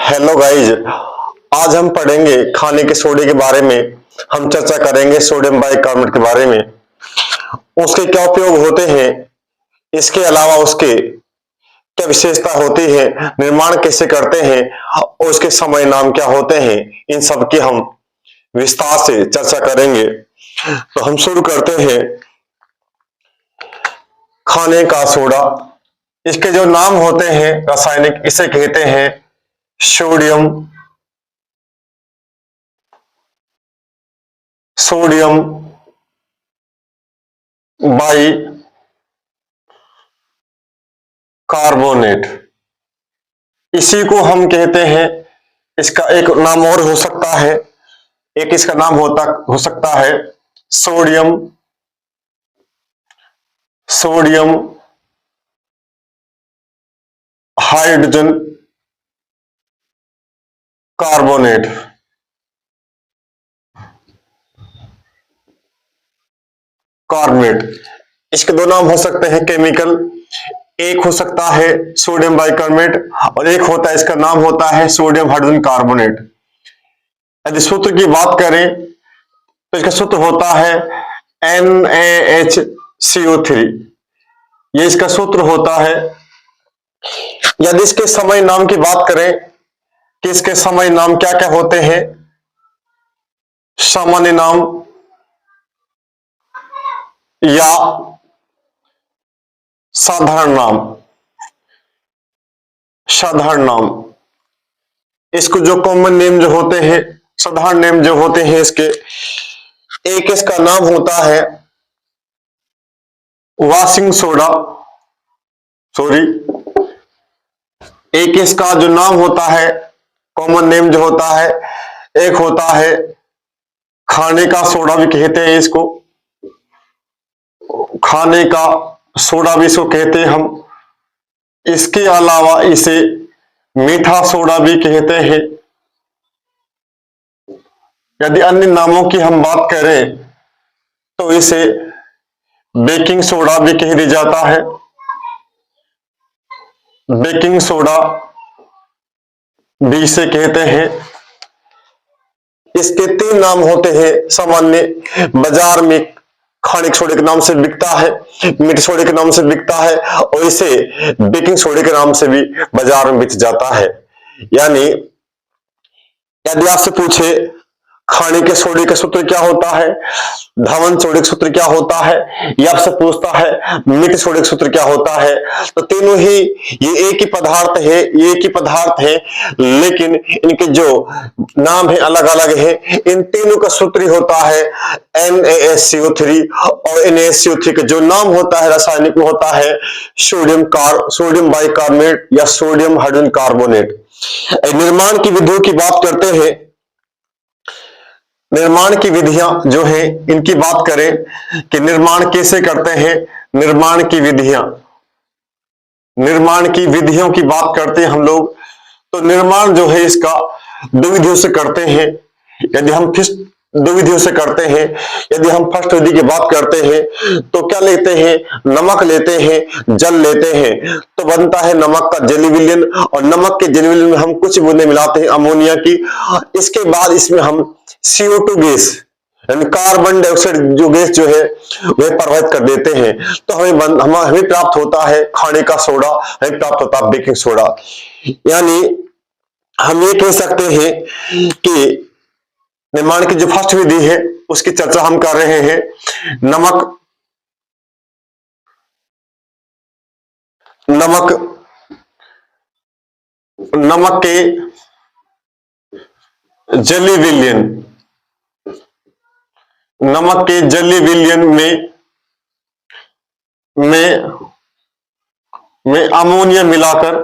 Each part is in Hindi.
Hello guys. आज हम पढ़ेंगे खाने के सोडे के बारे में। हम चर्चा करेंगे सोडियम बाइकार्बोनेट के बारे में, उसके क्या उपयोग होते हैं, इसके अलावा उसके क्या विशेषता होती है, निर्माण कैसे करते हैं और उसके समय नाम क्या होते हैं। इन सब की हम विस्तार से चर्चा करेंगे। तो हम शुरू करते हैं। खाने का सोडा, इसके जो नाम होते हैं रासायनिक, इसे कहते हैं सोडियम सोडियम बाई कार्बोनेट। इसी को हम कहते हैं, इसका एक नाम और हो सकता है, एक इसका नाम हो सकता है sodium sodium hydrogen carbonate. Carbonate, इसके दो नाम हो सकते हैं केमिकल। एक हो सकता है सोडियम बाइकार्बोनेट और एक होता है, इसका नाम होता है सोडियम हाइड्रोजन कार्बोनेट। यदि सूत्र की बात करें तो इसका सूत्र होता है NaHCO3। ये इसका सूत्र होता है। यदि इसके समय नाम की बात करें कि इसके समय नाम क्या क्या होते हैं, सामान्य नाम या साधारण नाम। साधारण नाम, इसको जो कॉमन नेम जो होते हैं, साधारण नेम जो होते हैं इसके, एक इसका नाम होता है वॉशिंग सोडा, सॉरी, एक इसका जो नाम होता है, कॉमन नेम जो होता है, एक होता है खाने का सोडा भी कहते हैं इसको, खाने का सोडा भी इसको कहते हैं हम। इसके अलावा इसे मीठा सोडा भी कहते हैं। यदि अन्य नामों की हम बात करें तो इसे बेकिंग सोडा भी कह दिया जाता है। बेकिंग सोडा भी इसे कहते हैं। इसके तीन नाम होते हैं सामान्य, बाजार में खाने के सोडे के नाम से बिकता है, मीठे सोडे के नाम से बिकता है और इसे बेकिंग सोडे के नाम से भी बाजार में बिक जाता है। यानी यदि आपसे पूछे खाने के सोडे का सूत्र क्या होता है, धवन सोडे का सूत्र क्या होता है, या आपसे पूछता है मीठे सोडे का सूत्र क्या होता है, तो तीनों ही ये एक ही पदार्थ है, ये एक ही पदार्थ है, लेकिन इनके जो नाम है अलग अलग है। इन तीनों का सूत्र होता है NaHCO3 और NaHCO3 का जो नाम होता है रासायनिक में होता है सोडियम बाइकार्बोनेट या सोडियम हाइड्रोजन कार्बोनेट। निर्माण की विधियों की बात करते हैं। निर्माण की विधियां जो है इनकी बात करें कि निर्माण कैसे करते हैं। निर्माण की विधियों की बात करते हैं हम लोग, तो निर्माण जो है इसका दो विधियों से करते हैं। यदि हम दो विधियों से करते हैं। यदि हम फर्स्ट विधि की बात करते हैं तो क्या लेते हैं, नमक लेते हैं, जल लेते हैं, तो बनता है नमक का जेली विलयन और नमक के जेली विलयन में हम कुछ बूंदें मिलाते हैं अमोनिया की। इसके बाद इसमें हम CO2 गैस यानी कार्बन डाइऑक्साइड जो गैस जो है वह प्रभावित कर देते हैं, तो हमें प्राप्त होता है खाने का सोडा, हमें प्राप्त होता है बेकिंग सोडा। यानी हम ये कह सकते हैं कि निर्माण की जो फर्स्ट विधि है उसकी चर्चा हम कर रहे हैं। नमक नमक नमक के जेली विलयन, नमक के जेली विलयन में अमोनिया मिलाकर,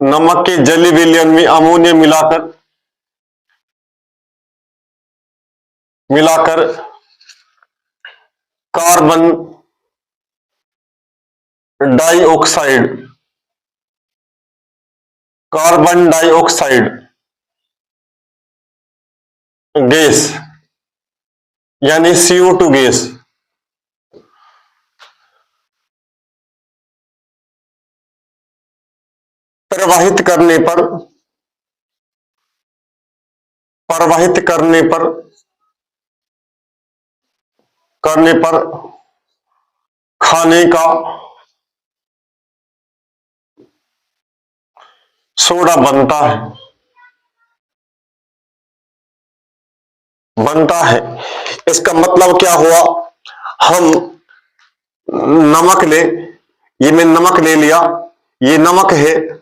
नमक के जेली विलयन में अमोनिया मिलाकर कार्बन डाइऑक्साइड गैस यानी CO2 गैस, प्रवाहित करने पर प्रवाहित करने पर खाने का सोडा बनता है। इसका मतलब क्या हुआ, हम नमक ले, ये मैंने नमक ले लिया, ये नमक है,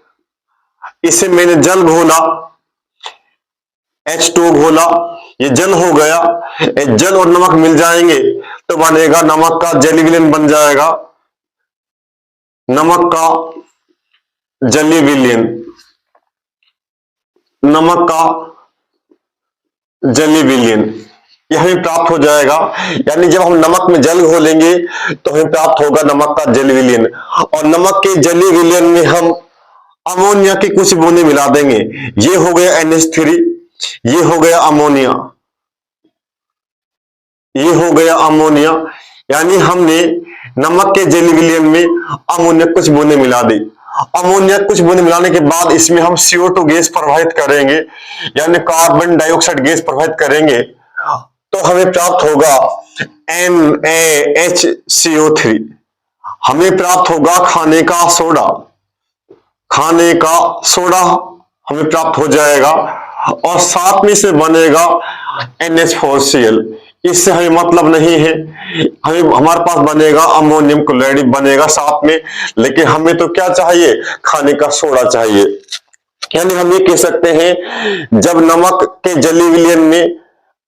इसे मैंने जल घोला, H2O घोला, ये जल हो गया, जल और नमक मिल जाएंगे तो बनेगा नमक का जली विलयन बन जाएगा, नमक का जलीय विलयन, नमक का जलीय विलयन यह हमें प्राप्त हो जाएगा। यानी जब हम नमक में जल घोलेंगे तो हमें प्राप्त होगा नमक का जलीय विलयन, और नमक के जलीय विलयन में हम अमोनिया की कुछ बूंदें मिला देंगे। ये हो गया NH3, ये हो गया अमोनिया, ये हो गया अमोनिया। यानी हमने नमक के जलीय विलयन में अमोनिया कुछ बूंदें मिला दी। अमोनिया कुछ बूंदें मिलाने के बाद इसमें हम CO2 गैस प्रवाहित करेंगे, यानी कार्बन डाइऑक्साइड गैस प्रवाहित करेंगे, तो हमें प्राप्त होगा NaHCO3। हमें प्राप्त होगा खाने का सोडा, खाने का सोडा हमें प्राप्त हो जाएगा, और साथ में से बनेगा NH4Cl। इससे हमें मतलब नहीं है, हमारे पास बनेगा अमोनियम क्लोराइड बनेगा साथ में, लेकिन हमें तो क्या चाहिए, खाने का सोडा चाहिए। यानी हम ये कह सकते हैं, जब नमक के जलीय विलयन में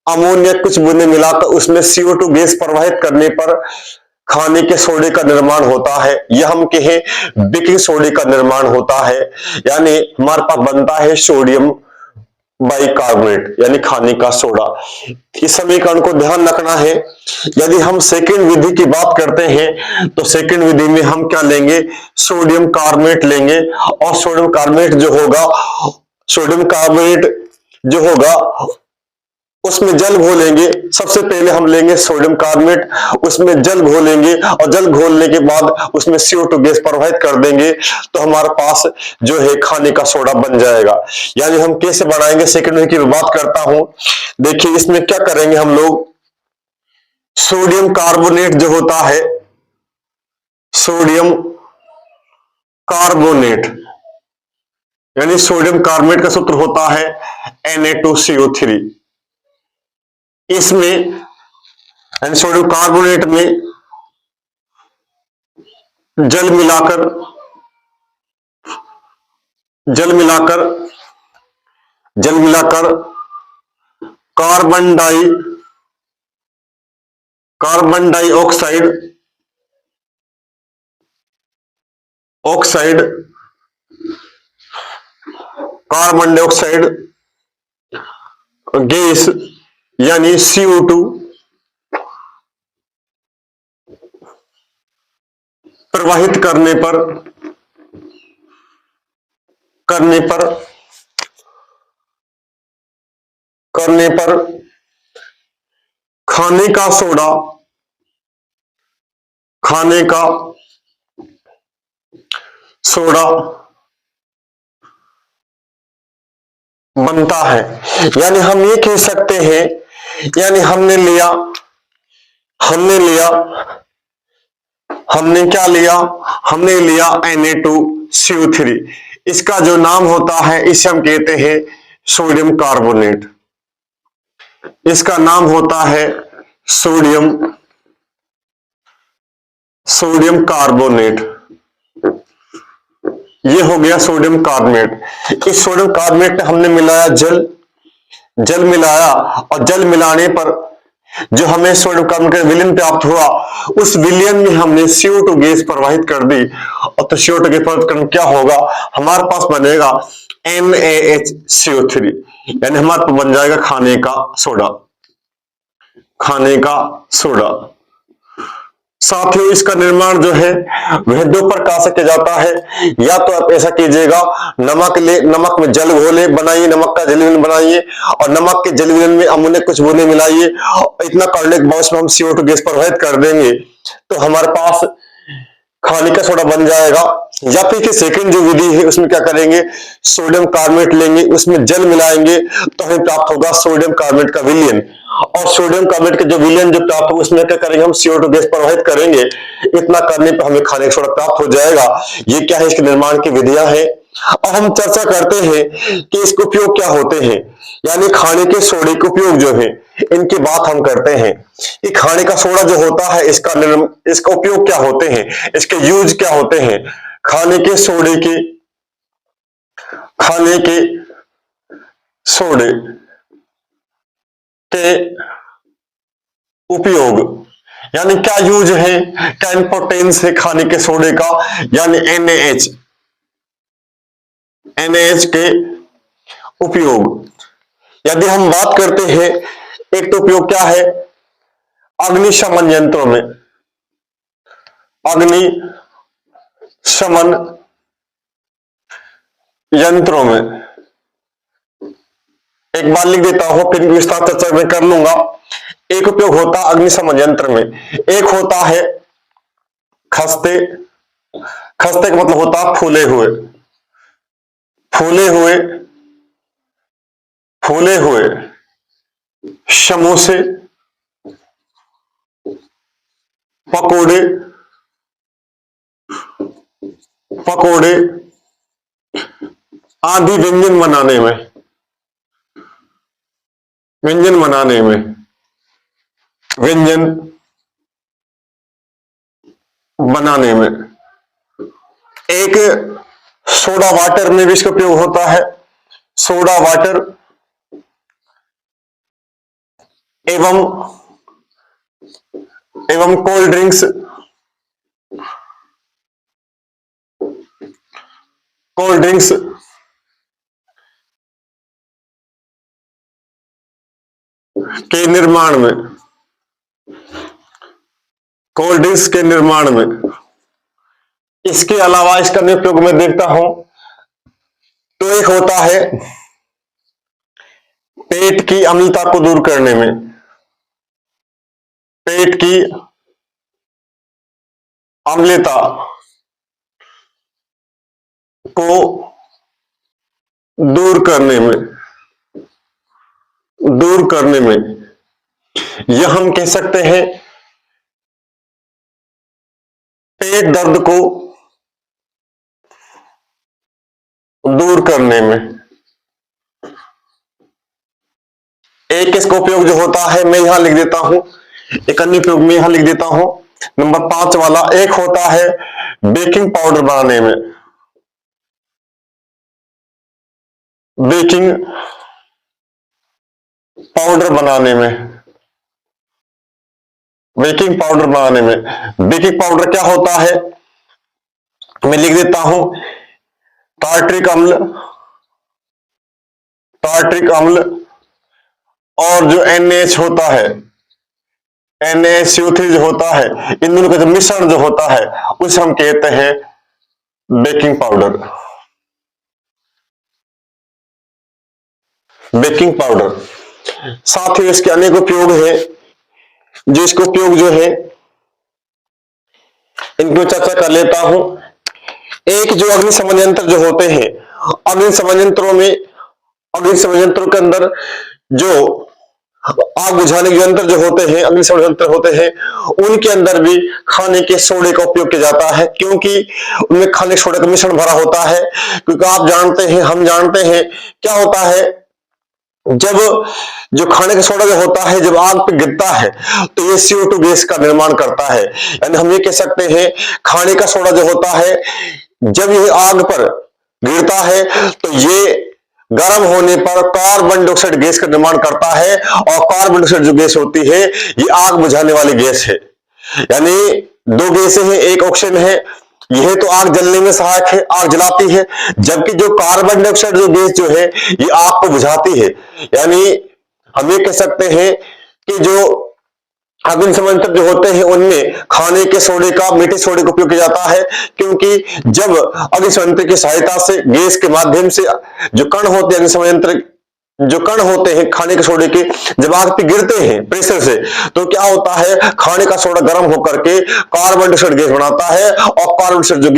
अमोनिया कुछ बूंदें मिलाकर उसमें CO2 गैस प्रवाहित करने पर खाने के सोडे का निर्माण होता है, यह हम कहें बेकिंग सोडे का निर्माण होता है। यानी हमारे पास बनता है सोडियम बाइकार्बोनेट, यानी खाने का सोडा। इस समीकरण को ध्यान रखना है। यदि हम सेकंड विधि की बात करते हैं तो सेकंड विधि में हम क्या लेंगे, सोडियम कार्बोनेट लेंगे, और सोडियम कार्बोनेट जो होगा, सोडियम कार्बोनेट जो होगा उसमें जल घोलेंगे। सबसे पहले हम लेंगे सोडियम कार्बोनेट, उसमें जल घोलेंगे, और जल घोलने के बाद उसमें CO2 गैस प्रवाहित कर देंगे, तो हमारे पास जो है खाने का सोडा बन जाएगा। यानी हम कैसे बनाएंगे, सेकंड विधि की बात करता हूं। देखिए इसमें क्या करेंगे हम लोग, सोडियम कार्बोनेट जो होता है, सोडियम कार्बोनेट, यानी सोडियम कार्बोनेट का सूत्र होता है Na2CO3। इसमें सोडियम कार्बोनेट में जल मिलाकर carbon dioxide carbon dioxide gas यानी CO2 प्रवाहित करने पर खाने का सोडा बनता है। यानी हम ये कह सकते हैं, यानी हमने लिया Na2CO3। इसका जो नाम होता है इसे हम कहते हैं सोडियम कार्बोनेट, इसका नाम होता है सोडियम कार्बोनेट। ये हो गया सोडियम कार्बोनेट। इस सोडियम कार्बोनेट में हमने मिलाया जल मिलाया, और जल मिलाने पर जो हमें सोडियम कार्बोनेट का विलयन प्राप्त हुआ, उस विलयन में हमने CO2 गैस प्रवाहित कर दी, और तो CO2 गैस प्रवाहित करने क्या होगा, हमारे पास बनेगा NaHCO3, यानी हमारे पास बन जाएगा खाने का सोडा। साथियों इसका निर्माण जो है वह दो प्रकार से किया जाता है। या तो आप ऐसा कीजिएगा, नमक में जल घोले बनाइए, नमक का जलीय विलयन बनाइए, और नमक के जलीय विलयन में अमोनिया कुछ बूंदें मिलाइए, इतना करने के बाद उसमें हम CO2 गैस प्रवाहित कर देंगे, तो हमारे पास खाने का सोडा बन जाएगा। या फिर कि सेकंड जो विधि है उसमें क्या करेंगे, सोडियम कार्बोनेट लेंगे, उसमें जल मिलाएंगे तो हमें प्राप्त होगा सोडियम कार्बोनेट का विलयन। और सोडियम कार्बोनेट का जो विलयन जो प्राप्त होगा उसमें क्या करेंगे, हम CO2 गैस प्रवाहित करेंगे। इतना करने पर हमें खाने का सोडा प्राप्त हो जाएगा। ये क्या है, इसके निर्माण की विधियां हैं। अब हम चर्चा करते हैं कि इसके उपयोग क्या होते हैं, यानी खाने के सोडे के उपयोग जो है इनकी बात हम करते हैं कि खाने का सोडा जो होता है इसका उपयोग क्या होते हैं, इसके यूज क्या होते हैं। खाने के सोडे के उपयोग यानी क्या यूज है, क्या इंपॉर्टेंस है खाने के सोडे का, यानी NaH के उपयोग। यदि हम बात करते हैं, एक तो उपयोग क्या है, अग्निशमन यंत्रों में, अग्निशमन यंत्रों में, एक बार लिख देता हूं फिर विस्तार चर्चा में कर लूंगा। एक उपयोग होता है अग्निशमन यंत्र में, एक होता है खस्ते। खस्ते का मतलब होता है फूले हुए समोसे, पकोड़े आदि व्यंजन बनाने में एक सोडा वाटर में भी इसका उपयोग होता है। सोडा वाटर एवं कोल्ड ड्रिंक्स के निर्माण में, कोल्ड ड्रिंक्स के निर्माण में। इसके अलावा इसका उपयोग मैं देखता हूं तो एक होता है पेट की अम्लता को दूर करने में, पेट की अम्लता को दूर करने में यह हम कह सकते हैं पेट दर्द को दूर करने में। एक इसका उपयोग जो होता है मैं यहां लिख देता हूं, एक अन्य उपयोग में यहां लिख देता हूं, नंबर 5 वाला। एक होता है बेकिंग पाउडर बनाने में, बेकिंग पाउडर बनाने में। बेकिंग पाउडर क्या होता है मैं लिख देता हूं, टार्ट्रिक अम्ल और जो NaH होता है, NaCO3 जो होता है, इन दोनों का जो मिश्रण जो होता है उसे हम कहते हैं बेकिंग पाउडर। साथ ही इसके अनेक उपयोग है, जो इसका उपयोग जो है इनको चर्चा कर लेता हूं। एक जो अग्निशमन यंत्र जो होते हैं, अग्निशमन यंत्रों के अंदर जो आग बुझाने के यंत्र जो होते हैं, अग्निशमन यंत्र होते हैं, उनके अंदर भी खाने के सोडे का उपयोग किया जाता है, क्योंकि उनमें खाने के सोडे का मिश्रण भरा होता है। क्योंकि आप जानते हैं, हम जानते हैं क्या होता है, जब जो खाने का सोडा जो होता है जब आग पे गिरता है तो ये CO2 गैस का निर्माण करता है। यानी हम ये कह सकते हैं खाने का सोडा जो होता है जब ये आग पर गिरता है तो ये गर्म होने पर कार्बन डाइऑक्साइड गैस का निर्माण करता है, और कार्बन डाइऑक्साइड जो गैस होती है ये आग बुझाने वाली गैस है। यानी दो गैसें हैं, एक ऑक्सीजन है, यह तो आग जलने में सहायक है, आग जलाती है, जबकि जो कार्बन डाइऑक्साइड जो गैस जो है ये आग को बुझाती है। यानी हम ये कह सकते हैं कि जो अग्निशमन यंत्र जो होते हैं उनमें खाने के सोडे का, मीठे सोडे का उपयोग किया जाता है, क्योंकि जब अग्निशमन यंत्र की सहायता से गैस के माध्यम से जो कण होते हैं, अग्निशमन यंत्र जो कण होते हैं खाने के सोडे के, जब आग पे गिरते हैं प्रेशर से तो क्या होता है, खाने का सोडा गर्म होकर के कार्बन डाइऑक्साइड गैस बनाता है, और कार्बन डाइऑक्साइड जो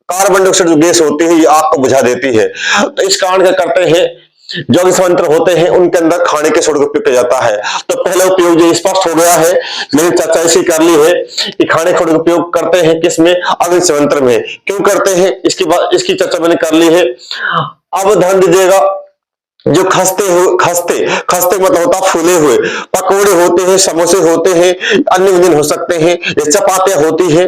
कार्बन डाइऑक्साइड जो गैस होती है ये आग को बुझा देती है। तो इस कारण क्या करते हैं, जो अग्निसंयंत्र होते हैं उनके अंदर खाने के सोडे का उपयोग किया जाता है। तो पहला उपयोग जो स्पष्ट हो गया है, मैंने चर्चा ऐसी कर ली है कि खाने के सोडे का उपयोग करते हैं किसमें, अग्निसंयंत्र में। क्यों करते हैं इसकी चर्चा मैंने कर ली है। अब ध्यान दीजिएगा, जो खस्ते मतलब होता है फूले हुए, पकोड़े होते हैं, समोसे होते हैं, अन्य व्यंजन हो सकते हैं, ये चपातियां होती है,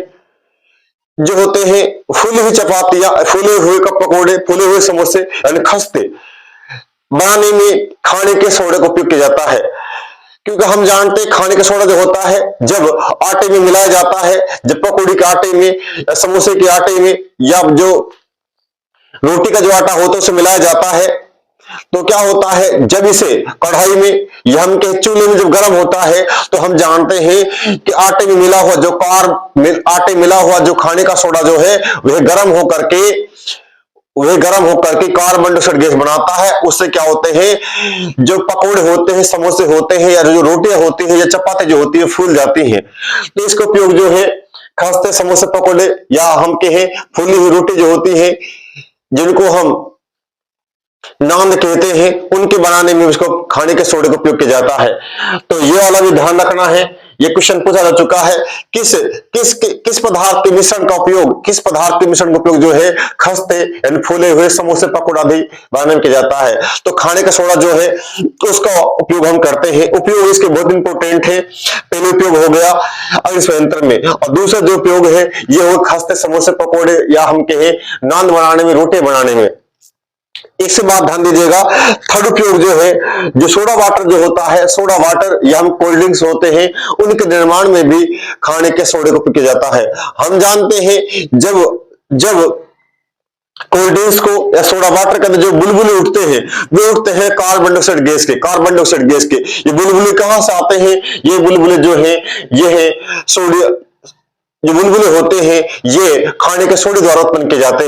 जो होते हैं फूली हुई चपातियां, फूले हुए पकोड़े, फूले हुए समोसे यानी खस्ते बनाने में खाने के सोडे का उपयोग किया जाता है। क्योंकि हम जानते हैं खाने का सोडा जो होता है जब आटे में मिलाया जाता है, जब पकौड़ी के आटे में या समोसे के आटे में या जो रोटी का जो आटा होता है उसे मिलाया जाता है, तो क्या होता है, जब इसे कढ़ाई में या हम के चूल्हे में जब गर्म होता है तो हम जानते हैं कि आटे में मिला हुआ आटे मिला हुआ जो खाने का सोडा जो है वह गर्म होकर के कार्बन डाइऑक्साइड गैस बनाता है। उससे क्या होते हैं, जो पकोड़े होते हैं, समोसे होते हैं या जो रोटियां होती है या चपाती जो होती है फूल जाती है। तो इसका उपयोग जो है खस्ते, समोसे, पकोड़े या हम कहें फूली हुई रोटी जो होती है जिनको हम नान कहते हैं, उनके बनाने में उसको खाने के सोडे का उपयोग किया जाता है। तो ये वाला भी ध्यान रखना है। ये क्वेश्चन पूछा जा चुका है, किस पदार्थ के मिश्रण का उपयोग जो है खस्ते यानी फूले हुए समोसे, पकौड़ा भी बनाने में किया जाता है। तो खाने का सोडा जो है उसका उपयोग हम करते हैं। उपयोग इसके बहुत इंपॉर्टेंट है। पहले उपयोग हो गया अग्निसंयंत्र में, और दूसरा जो उपयोग है ये हो खस्ते, समोसे, पकौड़े या हम कहें नान बनाने में, रोटी बनाने में। एक से बात ध्यान दीजिएगा, थर्ड उपयोग जो है, जो सोडा वाटर जो होता है, सोडा वाटर या हम कोल्ड ड्रिंक्स होते हैं उनके निर्माण में भी खाने के सोडे को उपयोग किया जाता है। हम जानते हैं जब कोल्ड ड्रिंक्स को या सोडा वाटर के अंदर जो बुलबुले उठते हैं वे उठते हैं कार्बन डाइऑक्साइड गैस के। ये बुलबुले कहां से आते हैं, ये बुलबुले जो है ये है सोडियम, जो बुलबुले होते हैं ये खाने के सोडे द्वारा उत्पन्न किए जाते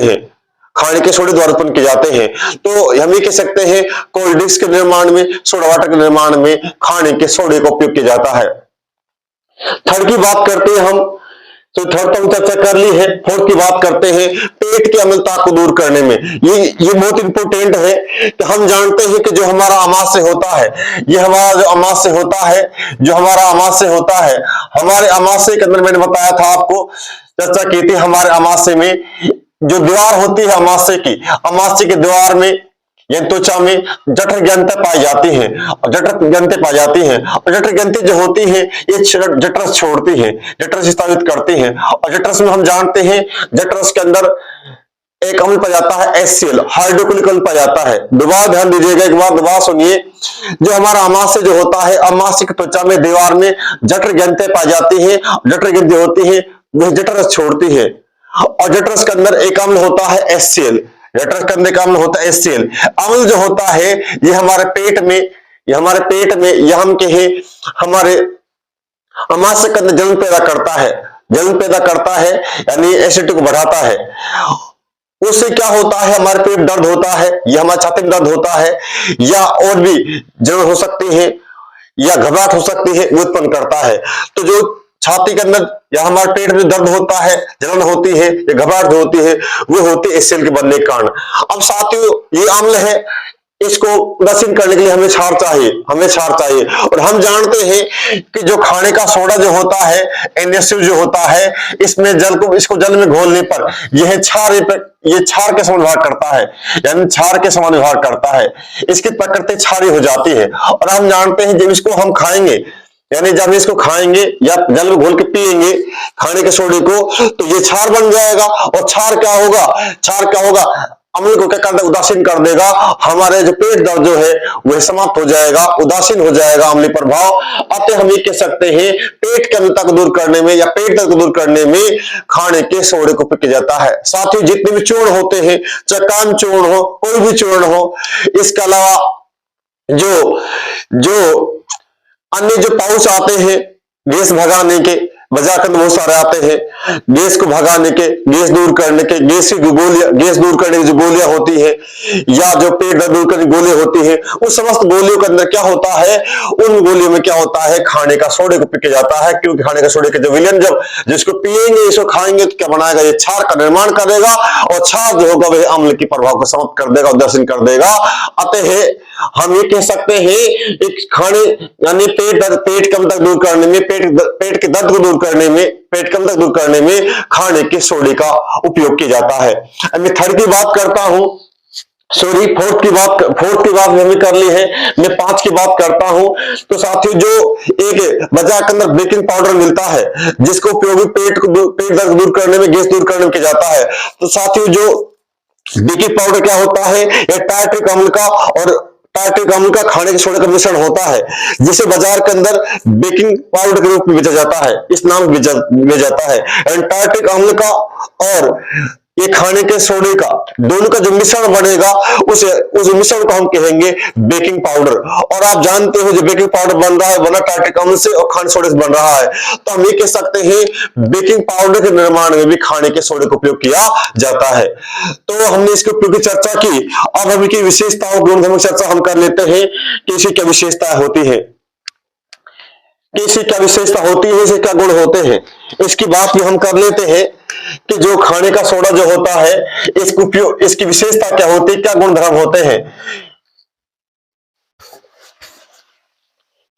हैं, तो हम ये कह सकते हैं कोल्ड ड्रिंक्स के निर्माण में, सोडा वाटर के निर्माण में खाने के सोडे का उपयोग किया जाता है। थर्ड की बात करते हैं हम, तो थर्ड तो हम चर्चा कर ली है। फोर्थ की बात करते हैं पेट की अम्लता को दूर करने में। ये बहुत इंपॉर्टेंट है कि हम जानते हैं कि जो हमारा अमाशय होता है, ये हमारा जो अमाशय होता है, हमारे अमाशय के अंदर मैंने बताया था आपको, चर्चा की थी, हमारे अमाशय में जो दीवार होती है अमाशय की दीवार में या त्वचा में जठर ग्रंथि पाई जाती है, और जठर ग्रंथि जो होती है ये जठरस छोड़ती है, जठरस स्थापित करती है। और जठरस में हम जानते हैं जठरस के अंदर एक अम्ल पाया जाता है HCl, हाइड्रोक्लोरिक अम्ल पाया जाता है। दोबारा ध्यान दीजिएगा, एक बार दोबारा सुनिए, जो हमारा अमाशय जो होता है, अमाशय की त्वचा में दीवार में जठर ग्रंथि पाई जाती है, जठर ग्रंथि होती है वह जठरस छोड़ती है, और जठरस के अंदर एक अम्ल होता है HCl, अम्ल जो होता है ये हमारे पेट में या हम कहे हमारे अमाशय के अंदर जलन पैदा करता है, यानी एसिडिटी को बढ़ाता है। उससे क्या होता है, हमारे पेट दर्द होता है या हमारे छाती में दर्द होता है या और भी जलन हो सकती है या घबराहट हो सकती है, वो उत्पन्न करता है। तो जो छाती के अंदर या हमारे पेट में दर्द होता है, जलन होती है या घबराहट होती है, वो होती है HCl के बनने के कारण। अब साथियों ये अम्ल है, इसको उदासीन करने के लिए हमें क्षार चाहिए। और हम जानते हैं कि जो खाने का सोडा जो होता है NaCl जो होता है, इसमें इसको जल में घोलने पर यह क्षार के समान व्यवहार करता है, यानी क्षार के समान व्यवहार करता है, इसकी प्रकृति क्षारी हो जाती है। और हम जानते हैं जब इसको हम खाएंगे, यानी जब इसको खाएंगे या जल में घोल के पिएंगे खाने के सोडे को, तो ये क्षार बन जाएगा। और क्षार क्या होगा, अम्ल को क्या कर देगा, उदासीन कर देगा। हमारे जो पेट दर्द जो है वह समाप्त हो जाएगा, उदासीन हो जाएगा अम्लीय प्रभाव। अतः हम ये कह सकते हैं पेट की अम्लता को दूर करने में या पेट दर्द को दूर करने में खाने के सोडे को उपयोग किया जाता है। साथ ही जितने भी चूर्ण होते हैं, चाहे कान चूर्ण हो, कोई भी चूर्ण हो, इसके अलावा जो अन्य जो पाउच आते हैं गैस भगाने के, बाजार के अंदर बहुत सारे आते हैं। गैस को भगाने के, गैस दूर करने के, गैस की गोलियां, गैस दूर करने की जो गोलियां होती है या जो पेट दर्द दूर करने की गोलियां होती है, उस समस्त गोलियों के अंदर क्या होता है, उन गोलियों में क्या होता है, खाने का सोडे को पी जाता है। क्योंकि खाने का सोडे के जो विलयन जब जिसको पिएंगे, इसको खाएंगे तो क्या बनाएगा, ये क्षार का निर्माण करेगा और क्षार जो होगा वह अम्ल के प्रभाव को समाप्त कर देगा और दर्शन कर देगा। अतः हम ये कह सकते हैं एक खाने यानी पेट कम तक दूर करने में, पेट के दर्द को दूर करने में, पेट कम तक दूर करने में खाने के सोडे का उपयोग किया जाता है। अब मैं थर्ड की बात करता हूं, सॉरी फोर्थ की बात हमने कर ली है, मैं 5 की बात करता हूं। तो साथियों जो एक बाजार के अंदर बेकिंग पाउडर मिलता है जिसको उपयोग पेट दर्द दूर करने में, गैस दूर करने में किया जाता है। तो साथियों जो बेकिंग पाउडर क्या होता है, यह टार्ट्रिक अम्ल का और टार्ट्रिक अम्ल का खाने के सोडे का मिश्रण होता है जिसे बाजार के अंदर बेकिंग पाउडर के रूप में बेचा जाता है, इस नाम बेचा जाता है। एंड टार्ट्रिक अम्ल का और ये खाने के सोडे का दोनों का जो मिश्रण बनेगा उस मिश्रण को हम कहेंगे बेकिंग पाउडर। और आप जानते हो जो बेकिंग पाउडर बन रहा है बना टार्ट्रिक अम्ल से और खाने सोडे से बन रहा है। तो हम ये कह सकते हैं बेकिंग पाउडर के निर्माण में भी खाने के सोडे का उपयोग किया जाता है। तो हमने इसके उपयोग की चर्चा की, अब हम इसकी विशेषताओं गुणधर्मों की चर्चा हम कर लेते हैं कि इसकी क्या विशेषता होती है, कि इसकी क्या विशेषता होती है, इसके क्या गुण होते हैं। इसकी बात भी हम कर लेते हैं कि जो खाने का सोडा जो होता है इसको उपयोग, इसकी विशेषता क्या होती है, क्या गुणधर्म होते हैं।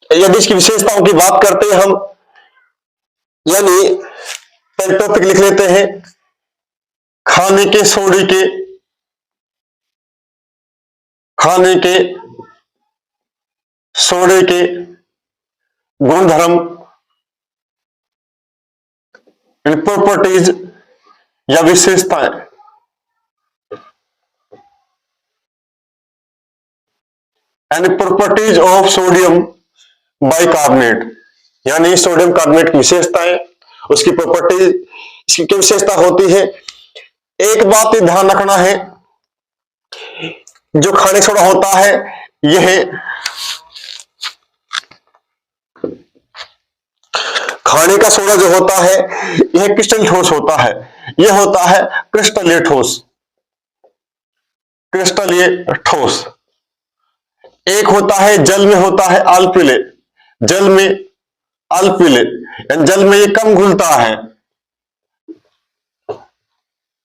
यदि इसकी विशेषताओं की बात करते हैं हम, यानी पहले टॉपिक लिख लेते हैं खाने के सोडे के, खाने के सोडे के गुणधर्म प्रॉपर्टीज या विशेषताएं। And properties of sodium bicarbonate, यानी सोडियम कार्बोनेट की विशेषताएं, उसकी प्रॉपर्टी, इसकी क्या विशेषता होती है। एक बात ध्यान रखना है, जो खाने सोडा होता है यह खाने का सोडा जो होता है यह क्रिस्टल ठोस होता है, यह होता है क्रिस्टलीय ठोस, क्रिस्टलीय ठोस। एक होता है जल में होता है अल्पीले, जल में अल्पीले, जल में ये कम घुलता है,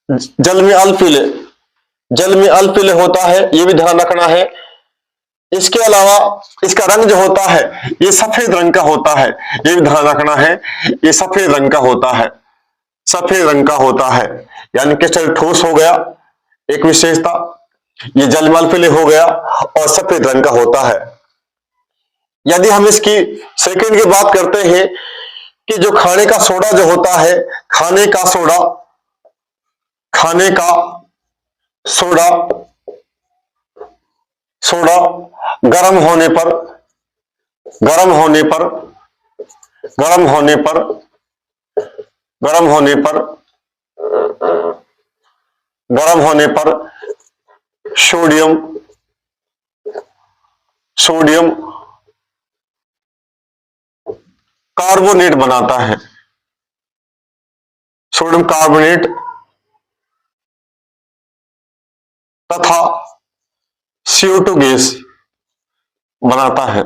जल में अल्पीले, जल में अल्पीले होता है, ये भी ध्यान रखना है। इसके अलावा इसका रंग जो होता है ये सफेद रंग का होता है, ये भी ध्यान रखना है, ये सफेद रंग का होता है, सफेद रंग का होता है। यानी क्रिस्टल ठोस हो गया एक विशेषता, ये जल में अल्पीले हो गया और सफेद रंग का होता है। यदि हम इसकी सेकंड की बात करते हैं कि जो खाने का सोडा जो होता है, खाने का सोडा, खाने का सोडा, सोडा गर्म होने पर, गर्म होने पर, गर्म होने पर, गर्म होने पर, गर्म होने पर सोडियम, सोडियम कार्बोनेट बनाता है, सोडियम कार्बोनेट तथा CO2 गैस बनाता है।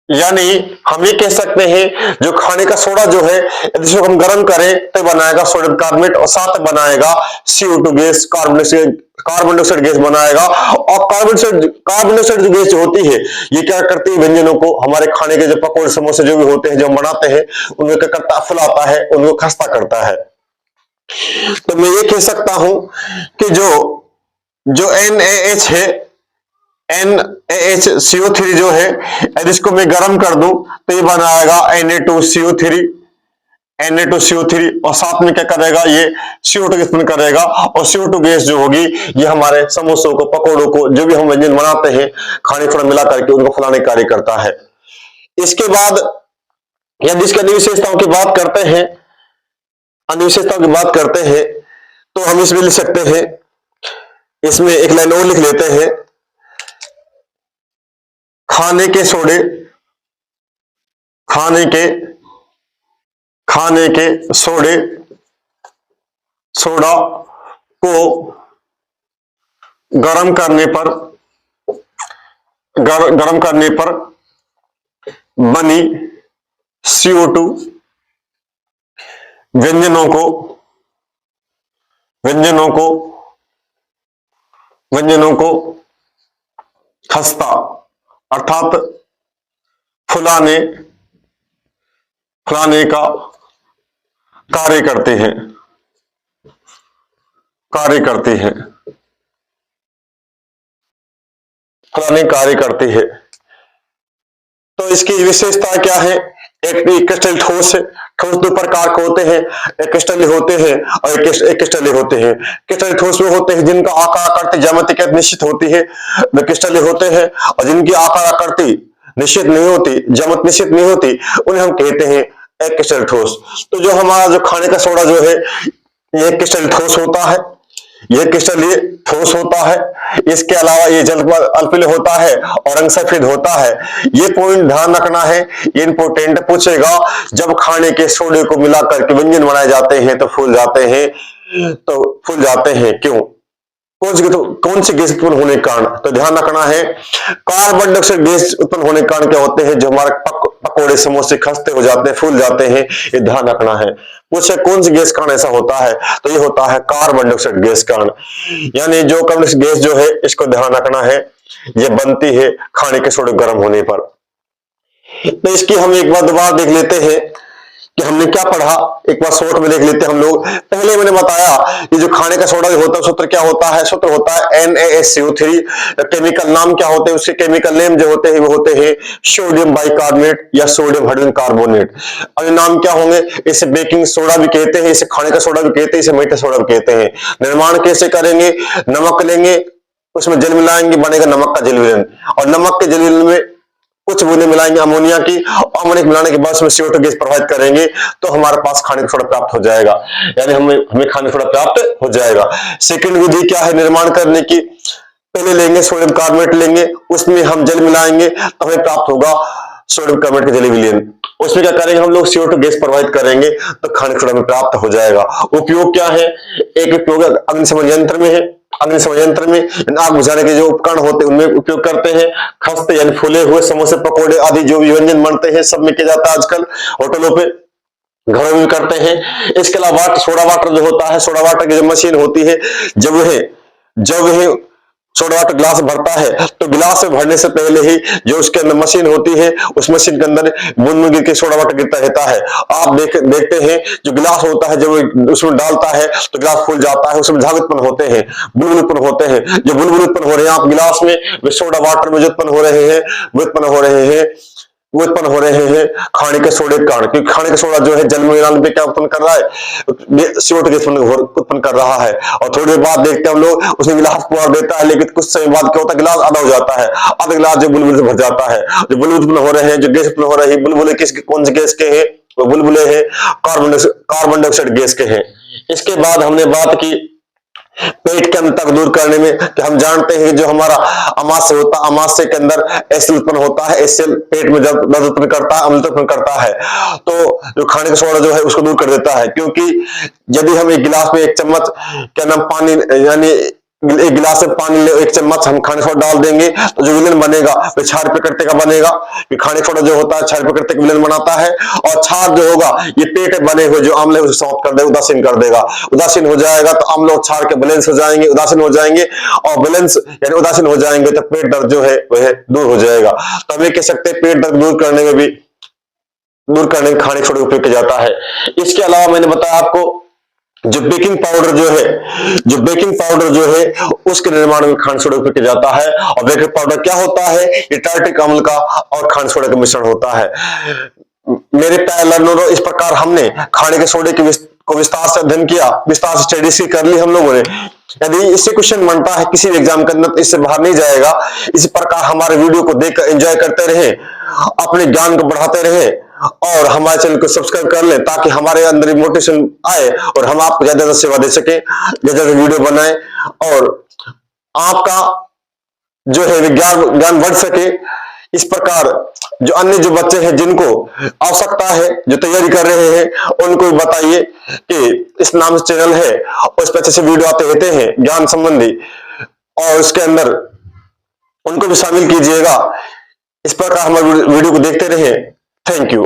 यानी हम ये कह सकते हैं जो खाने का सोडा जो है जिसको हम गर्म करें तो बनाएगा सोडियम कार्बोनेट और साथ बनाएगा CO2 gas, carbon dioxide gas बनाएगा। और कार्बन डाइऑक्साइड जो गैस जो होती है ये क्या करती है, व्यंजनों को, हमारे खाने के जो पकौड़े समोसे जो भी होते हैं जो हम बनाते हैं उनको क्या करता है, फुलाता है, उनको खस्ता करता है। तो मैं ये कह सकता हूं कि जो NaH है, NaHCO3 जो है, यदि इसको मैं गर्म कर दूं तो ये बनाएगा Na2CO3, Na2CO3 और साथ में क्या करेगा, ये CO2 गैस उत्पन्न करेगा। और CO2 गैस जो होगी ये हमारे समोसों को, पकौड़ों को, जो भी हम व्यंजन बनाते हैं खाने थोड़ा मिला करके उनको फुलाने का कार्य करता है। इसके बाद यदि इसकी अन्य विशेषताओं की बात करते हैं, अन्य विशेषताओं की बात करते हैं तो हम इसमें लिख सकते हैं, इसमें एक लाइन और लिख लेते हैं, खाने के सोडे, खाने के खाने के सोडा को गर्म करने पर बनी CO2 व्यंजनों को खस्ता अर्थात फुलाने का कार्य करते हैं। फुलाने कार्य करते हैं। तो इसकी विशेषता क्या है? एक क्रिस्टल ठोस है, ठोस दो प्रकार के होते हैं, एक क्रिस्टल होते हैं और एक क्रिस्टल होते हैं। क्रिस्टल ठोस वो होते हैं जिनका आकार आकृति ज्यामिति निश्चित होती है, वे क्रिस्टल होते हैं, और जिनकी आकार आकृति निश्चित नहीं होती, ज्यामिति निश्चित नहीं होती, उन्हें हम कहते हैं एक क्रिस्टल ठोस। तो जो हमारा जो खाने का सोडा जो है, ये क्रिस्टल ठोस होता है, ये क्रिस्टल ये ठोस होता है। इसके अलावा ये जल अल्पीय होता है और रंग सफेद होता है। ये पॉइंट ध्यान रखना है, ये इंपोर्टेंट पूछेगा। जब खाने के सोडे को मिलाकर के व्यंजन बनाए जाते हैं तो फूल जाते हैं। क्यों? कौन सी गैस उत्पन्न होने के कारण? तो ध्यान रखना है, कार्बन डाइऑक्साइड गैस उत्पन्न होने के कारण क्या होते हैं? जो हमारे पकोड़े समोसे खस्ते हो जाते हैं, फूल जाते हैं, ये ध्यान रखना है। पूछे कौन सी गैस कारण ऐसा होता है? तो ये होता है कार्बन डाइऑक्साइड गैस कारण। यानी जो कार्बन डाइऑक्साइड गैस जो है, इसको ध्यान रखना है, ये बनती है खाने के सोडे गर्म होने पर। तो इसकी हम एक बार दोबारा देख लेते हैं कि हमने क्या पढ़ा, एक बार शॉर्ट में देख लेते हैं हम लोग। पहले मैंने बताया ये जो खाने का सोडा जो होता है, सूत्र क्या होता है? सूत्र होता है NaSCO3। केमिकल नाम क्या होते हैं? उसके केमिकल नेम जो होते हैं वो होते हैं सोडियम बाइकार्बोनेट या सोडियम हाइड्रोजन कार्बोनेट। अब नाम क्या होंगे? इसे बेकिंग सोडा भी कहते हैं, इसे खाने का सोडा भी कहते हैं, इसे मीठा सोडा भी कहते हैं। निर्माण कैसे करेंगे? नमक लेंगे, उसमें जल मिलाएंगे, बनेगा नमक का जल विलयन, और नमक के जल विलयन में कुछ बूंदे मिलाएंगे अमोनिया की, अमोनिया मिलाने के बाद उसमें CO2 गैस प्रवाहित करेंगे, तो हमारे पास खाने का सोडा प्राप्त हो जाएगा। यानी हमें खाने का सोडा प्राप्त हो जाएगा। सेकंड विधि क्या है निर्माण करने की? पहले लेंगे सोडियम कार्बोनेट लेंगे, उसमें हम जल मिलाएंगे, तो हमें प्राप्त होगा सोडियम कार्बोनेट का जल विलयन। उसमें क्या करेंगे हम लोग? CO2 गैस प्रवाहित करेंगे, तो खाने का सोडा में प्राप्त हो जाएगा। उपयोग क्या है? एक उपयोग अग्निशमन यंत्र में है। अग्निशमन यंत्र में आग बुझाने के जो उपकरण होते हैं उनमें उपयोग करते हैं। खस्ते यानी फूले हुए समोसे पकोड़े आदि जो भी व्यंजन बनते हैं सब में किया जाता है आजकल, होटलों पे, घरों में करते हैं। इसके अलावा सोडा वाटर जो होता है, सोडा वाटर की जो मशीन होती है, जब वह सोडा वाटर गिलास भरता है, तो गिलास में भरने से पहले ही जो उसके अंदर मशीन होती है, उस मशीन के अंदर बूंद गिर के सोडा वाटर गिरता रहता है। आप देखते हैं जो गिलास होता है, जब उसमें डालता है तो गिलास फूल जाता है, उसमें झाग उत्पन्न होते हैं, बुलबुल उत्पन्न होते हैं। जो बुलबुल उत्पन्न हो रहे हैं आप गिलास में, वे सोडा वाटर में जो उत्पन्न हो रहे हैं, वो उत्पन्न हो रहे हैं खाने के सोडे के कारण। क्योंकि खाने का सोडा जो है जल में मिलाने पे क्या उत्पन्न कर रहा है? CO2 गैस उत्पन्न कर रहा है। और थोड़ी देर बाद देखते हैं हम लोग, उसमें गिलास पूरा देता है, लेकिन कुछ समय बाद क्या होता है? गिलास आधा हो जाता है, आधा गिलास जो बुलबुल से भर जाता है। जो बुलबुल उत्पन्न हो रहे हैं, जो गैस उत्पन्न हो रही है, बुलबुले कौन से गैस के हैं? वो बुलबुले हैं कार्बन डाइऑक्साइड गैस के हैं। इसके बाद हमने बात की पेट के अंदर तक दूर करने में, कि हम जानते हैं कि जो हमारा अमाशय होता है, अमाशय के अंदर एसिड उत्पन्न होता है, एसिड पेट में जब दर्द उत्पन्न करता है, अम्ल उत्पन्न करता है, तो जो खाने का सोडा जो है उसको दूर कर देता है। क्योंकि यदि हम एक गिलास में 1 चम्मच क्या नाम पानी, यानी एक गिलास में पानी ले 1 चम्मच हम खाने सोडा डाल देंगे, तो जो विलयन बनेगा वो क्षार प्रकृति का बनेगा। खाने सोडा जो होता है क्षार प्रकृति का विलयन बनाता है, और क्षार जो होगा ये पेट में बने हुए जो अम्ल है उसे समाप्त कर देगा, उदासीन कर देगा। उदासीन हो जाएगा तो अम्ल और क्षार के बैलेंस हो जाएंगे, उदासीन हो जाएंगे, और बैलेंस यानी उदासीन हो जाएंगे तो पेट दर्द जो है वह दूर हो जाएगा। तो हम ये कह सकते हैं पेट दर्द दूर करने में खाने सोडा उपयोग किया जाता है। इसके अलावा मैंने बताया आपको जो बेकिंग पाउडर जो है उसके निर्माण में खाने सोडा उपयोग किया जाता है। और बेकिंग पाउडर क्या होता है? ये टार्टिक अम्ल का और खाने सोडा का मिश्रण होता है। मेरे प्यारे लर्नरों, इस प्रकार हमने खाने के सोडे को विस्तार से अध्ययन किया, विस्तार से स्टडी कर ली हम लोगों ने। यदि इससे क्वेश्चन बनता है किसी भी एग्जाम के अंदर तो इससे बाहर नहीं जाएगा। इसी प्रकार हमारे वीडियो को देखकर एंजॉय करते रहे, अपने ज्ञान को बढ़ाते रहे, और हमारे चैनल को सब्सक्राइब कर लें, ताकि हमारे अंदर मोटिवेशन आए और हम आपको ज्यादा से सेवा दे सके, ज्यादा वीडियो बनाए, और आपका जो है ज्ञान बढ़ सके। इस प्रकार जो अन्य जो बच्चे हैं जिनको आवश्यकता है, जो तैयारी कर रहे हैं, उनको बताइए कि इस नाम से चैनल है और इस पर अच्छे से वीडियो आते रहते हैं ज्ञान संबंधी, और उसके अंदर उनको भी शामिल कीजिएगा। इस प्रकार हमारे वीडियो को देखते रहें। Thank you.